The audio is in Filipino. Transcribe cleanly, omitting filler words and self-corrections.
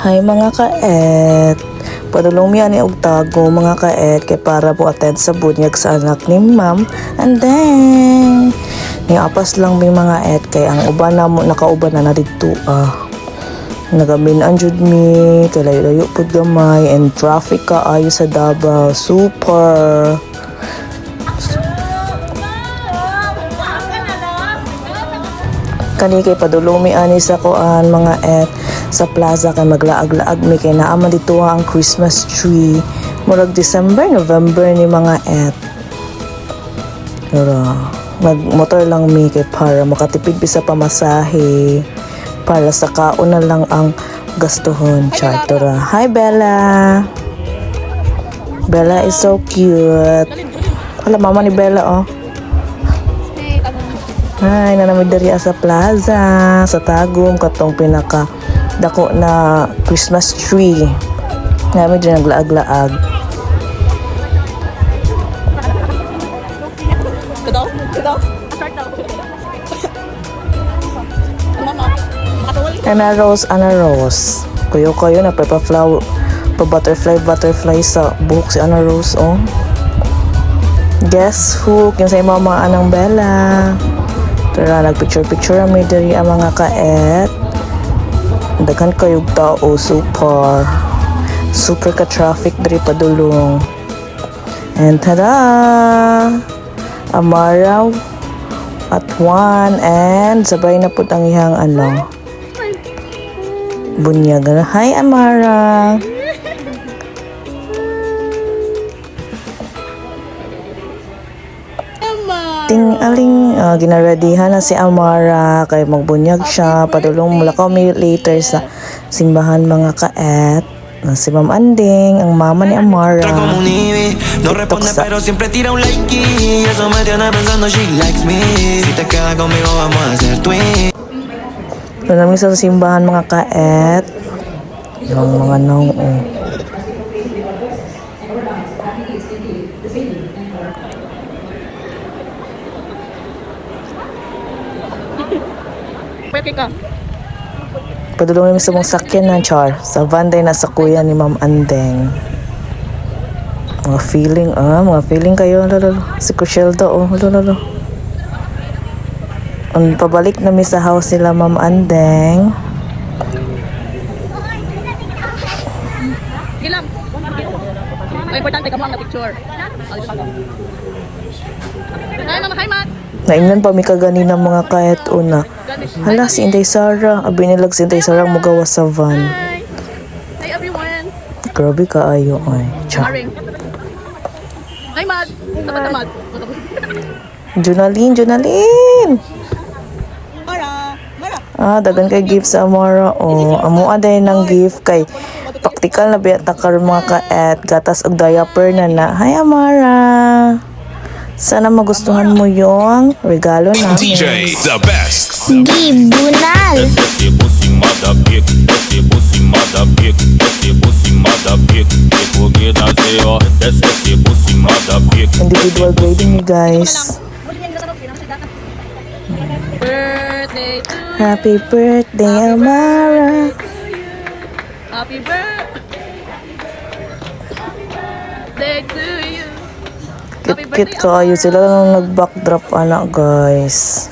Hi mga kaet, padulong mi ani og tago mga kaet kay para po attend sa bunyag sa anak ni ma'am. And then ni apas lang mi mga et kay ang uban na mo nakauban na didto nagamin jud mi kay layo pud gamay and traffic kaayo sa Davao super. Kani kay padulong mi ani sa kuan mga et sa plaza kay maglaag-laag mi kay naa man dito ang Christmas tree murag December, November ni mga et. Pero nagmotor lang mi kay para makatipid sa pamasahe para sa kaon na lang ang gastuhon charter. Hi Bella. Bella is so cute. Wala mama ni Bella oh. Ay, nanamid dari sa plaza, sa Tagum, katong pinaka dako na Christmas tree. Namin din naglaag-laag. Ana Rose. Kuyo na pa-flower, pa-butterfly sa buhok si Ana Rose, oh. Guess who? Yung sa mama anang Bella. Tara, nagpicture may dari ang mga kaet. Daghan kayog tao, super ka-traffic dari padulong. And tada! Amara at 1 and sabay na po ang ihang bunyag. Hi Amara! Ting-aling ginaredihan na si Amara kay magbunyag siya padulong mula kami later sa simbahan mga kaet. Si Ma'am Anding, ang mama ni Amara. TikTok sa namin sa simbahan mga kaet. Yung mga nong padulong namin sa mong sakyan ng char sa vanday na sa kuya ni Ma'am Andeng. Mga feeling kayo lalo. Si Cushelda lalo. Pabalik namin sa house nila Ma'am Andeng. Importante ka mo ang picture. Hi, Matt. Naingnan pa mi kaganina mga kahit una. Hala, si Inday Sara. Abi nilag si Inday Sara magawa sa van. Hi everyone. Grabe kaayo ay. Hi, Matt. Tapat. Junalyn. Mara. Dagan kay gift sa Amara. Amo aday ng gift kay praktikal na biya karon mga kaet. Gatas og diaper na. Hi Amara. Sana magustuhan mo yung regalo namin. DJ the best. Gibunal. Individual grading you guys. Birthday to Happy birthday Amara. Happy birthday to you. Kit kayo sila lang nag-backdrop anak guys.